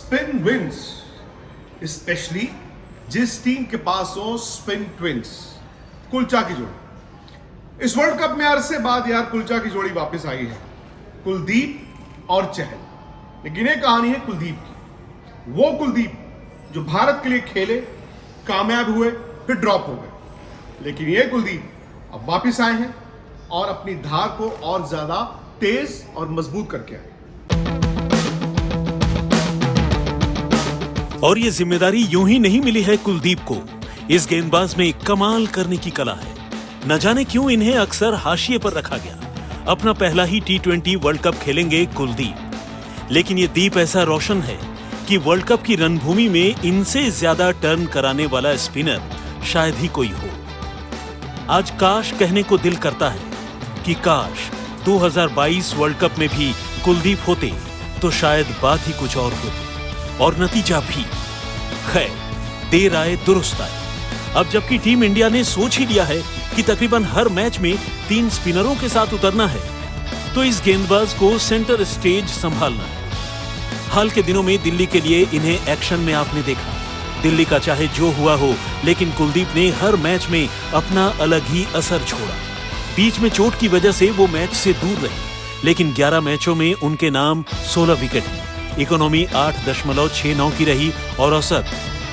Spin wins, specially जिस team के पास हो स्पिन ट्विंस, कुलचा की जोड़ी। इस वर्ल्ड कप में अरसे बाद यार कुलचा की जोड़ी वापस आई है, कुलदीप और चहल। लेकिन ये कहानी है कुलदीप की, वो कुलदीप जो भारत के लिए खेले, कामयाब हुए, फिर ड्रॉप हो गए। लेकिन ये कुलदीप अब वापस आए हैं और अपनी धार को और ज्यादा तेज और मजबूत करके आए। और ये जिम्मेदारी यूं ही नहीं मिली है कुलदीप को। इस गेंदबाज में कमाल करने की कला है। न जाने क्यों इन्हें अक्सर हाशिए पर रखा गया। अपना पहला ही T20 वर्ल्ड कप खेलेंगे कुलदीप, लेकिन ये दीप ऐसा रोशन है कि वर्ल्ड कप की रणभूमि में इनसे ज्यादा टर्न कराने वाला स्पिनर शायद ही कोई हो। आज काश कहने को दिल करता है कि काश 2022 वर्ल्ड कप में भी कुलदीप होते तो शायद बात ही कुछ और होती, और नतीजा भी। खैर, देर आए दुरुस्त आए। अब जबकि टीम इंडिया ने सोच ही लिया है कि तकरीबन हर मैच में 3 स्पिनरों के साथ उतरना है, तो इस गेंदबाज को सेंटर स्टेज संभालना है। हाल के दिनों में दिल्ली के लिए इन्हें एक्शन में आपने देखा। दिल्ली का चाहे जो हुआ हो, लेकिन कुलदीप ने हर मैच में अपना अलग ही असर छोड़ा। बीच में चोट की वजह से वो मैच से दूर रहे, लेकिन 11 मैचों में उनके नाम 16 विकेट हैं। इकोनॉमी 8.69 की रही और औसत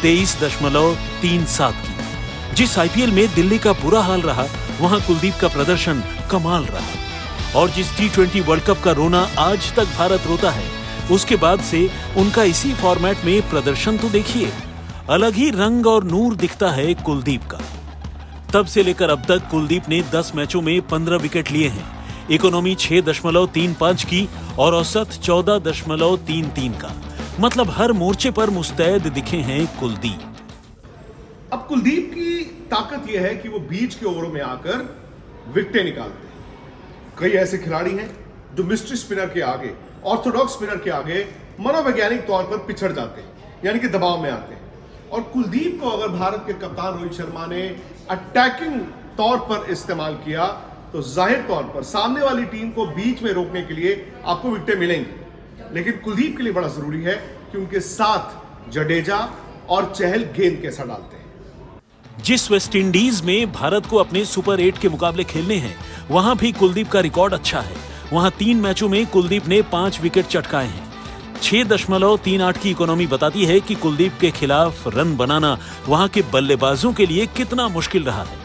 23.37 की। जिस आईपीएल में दिल्ली का बुरा हाल रहा, वहां कुलदीप का प्रदर्शन कमाल रहा। और जिस T20 वर्ल्ड कप का रोना आज तक भारत रोता है, उसके बाद से उनका इसी फॉर्मेट में प्रदर्शन तो देखिए, अलग ही रंग और नूर दिखता है कुलदीप का। तब से लेकर अब तक कुलदीप ने 10 मैचों में 15 विकेट लिए हैं। इकोनॉमी 6.35 की और औसत 14.33 का। मतलब हर मोर्चे पर मुस्तैद दिखे हैं कुलदीप। अब कुलदीप की ताकत यह है कि वो बीच के ओवरों में आकर विकेटें निकालते हैं। कई ऐसे खिलाड़ी हैं जो मिस्ट्री स्पिनर के आगे, ऑर्थोडॉक्स स्पिनर के आगे मनोवैज्ञानिक तौर पर पिछड़ जाते हैं, यानी कि दबाव में आते हैं। और कुलदीप को अगर भारत के कप्तान रोहित शर्मा ने अटैकिंग तौर पर इस्तेमाल किया, तो जाहिर तौर पर सामने वाली टीम को बीच में रोकने के लिए आपको विकेटें मिलेंगी। लेकिन कुलदीप के लिए बड़ा जरूरी है कि उनके साथ जडेजा और चहल गेंद कैसा डालते हैं। जिस वेस्ट इंडीज में भारत को अपने सुपर 8 के मुकाबले खेलने हैं, वहां भी कुलदीप का रिकॉर्ड अच्छा है। वहां 3 मैचों में कुलदीप ने 5 विकेट चटकाए हैं। 6.38 की इकोनॉमी बताती है कि कुलदीप के खिलाफ रन बनाना वहां के बल्लेबाजों के लिए कितना मुश्किल रहा है।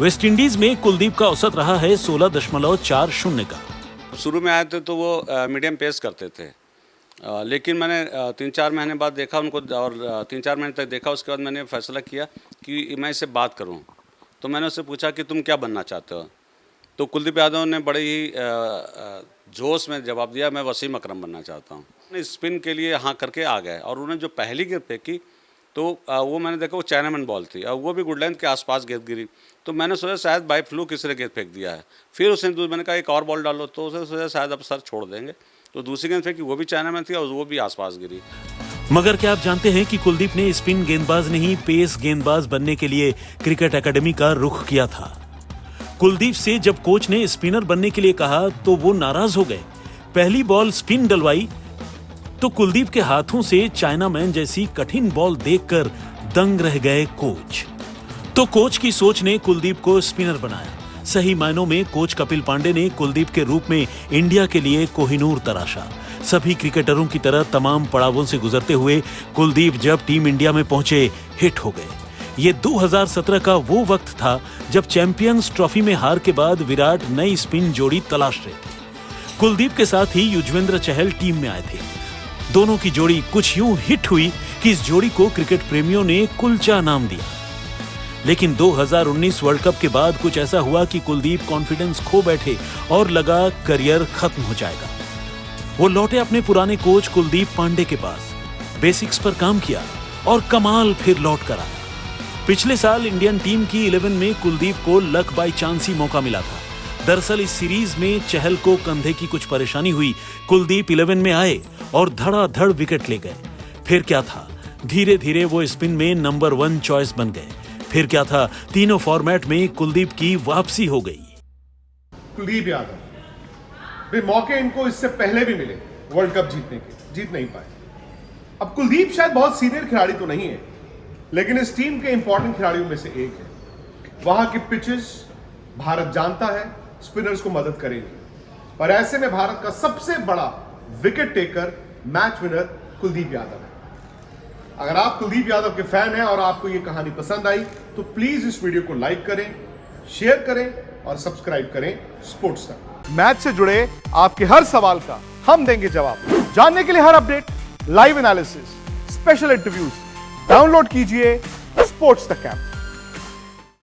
वेस्ट इंडीज में कुलदीप का औसत रहा है 16.40 का। शुरू में आए थे तो वो मीडियम पेस करते थे, लेकिन मैंने 3-4 महीने बाद देखा उनको, और 3-4 महीने तक देखा। उसके बाद मैंने फैसला किया कि मैं इससे बात करूं। तो मैंने उससे पूछा कि तुम क्या बनना चाहते हो। तो कुलदीप यादव ने बड़े ही जोश में जवाब दिया, मैं वसीम अकरम बनना चाहता हूँ। स्पिन के लिए हाँ करके आ गए, और उन्होंने जो पहली गेंद फेंकी तो वो मैंने देखा वो चाइनामैन बॉल थी, और वो भी गुड लेंथ के आसपास गेंद गिरी। तो मैंने सोचा शायद बाई फ्लू किसी ने गेंद फेंक दिया है। फिर उसने मैंने कहा एक और बॉल डालो, तो उसने सोचा शायद अब सर छोड़ देंगे। तो दूसरी गेंद फेंकी, वो भी चाइनामैन थी और वो भी आसपास गिरी। मगर क्या आप जानते हैं कि कुलदीप ने स्पिन गेंदबाज नहीं, पेस गेंदबाज बनने के लिए क्रिकेट एकेडमी का रुख किया था। कुलदीप से जब कोच ने स्पिनर बनने के लिए कहा तो वो नाराज हो गए। पहली बॉल स्पिन डलवाई तो कुलदीप के हाथों से चाइनामैन जैसी कठिन बॉल देखकर दंग रह गए कोच। तो कोच की सोच ने कुलदीप को स्पिनर बनाया। सही मायनों में कोच कपिल पांडे ने कुलदीप के रूप में इंडिया के लिए कोहिनूर तराशा। सभी क्रिकेटरों की तरह तमाम पड़ावों से गुजरते हुए कुलदीप जब टीम इंडिया में पहुंचे, हिट हो गए। ये 2017 का वो वक्त था जब चैंपियंस ट्रॉफी में हार के बाद विराट नई स्पिन जोड़ी तलाश रहे थे। कुलदीप के साथ ही युजवेंद्र चहल टीम में आए थे। दोनों की जोड़ी कुछ यूं हिट हुई कि इस जोड़ी को क्रिकेट प्रेमियों ने कुलचा नाम दिया। लेकिन 2019 वर्ल्ड कप के बाद कुछ ऐसा हुआ कि कुलदीप कॉन्फिडेंस खो बैठे और लगा करियर खत्म हो जाएगा। वो लौटे अपने पुराने कोच कुलदीप पांडे के पास, बेसिक्स पर काम किया और कमाल फिर लौट कर आया। पिछले साल इंडियन टीम की 11 में कुलदीप को लक बाई चांस ही मौका मिला था। दरअसल इस सीरीज में चहल को कंधे की कुछ परेशानी हुई। कुलदीप 11 में आए और धड़ाधड़ विकेट ले गए। फिर क्या था, धीरे धीरे वो स्पिन में नंबर 1 चॉइस बन गए। फिर क्या था, तीनों फॉर्मेट में कुलदीप की वापसी हो गई। कुलदीप यादव भी मौके इनको इससे पहले भी मिले वर्ल्ड कप जीतने के, जीत नहीं पाए। अब कुलदीप शायद बहुत सीनियर खिलाड़ी तो नहीं है, लेकिन इस टीम के इंपॉर्टेंट खिलाड़ियों में से एक है। वहां की पिचेस भारत जानता है स्पिनर्स को मदद करेंगे, और ऐसे में भारत का सबसे बड़ा wicket taker, match winner Kuldeep Yadav है। अगर आप कुलदीप यादव के फैन हैं और आपको यह कहानी पसंद आई तो प्लीज इस वीडियो को लाइक करें, शेयर करें और सब्सक्राइब करें स्पोर्ट्स तक। मैच से जुड़े आपके हर सवाल का हम देंगे जवाब। जानने के लिए हर update, live analysis, special interviews download कीजिए स्पोर्ट्स तक ऐप।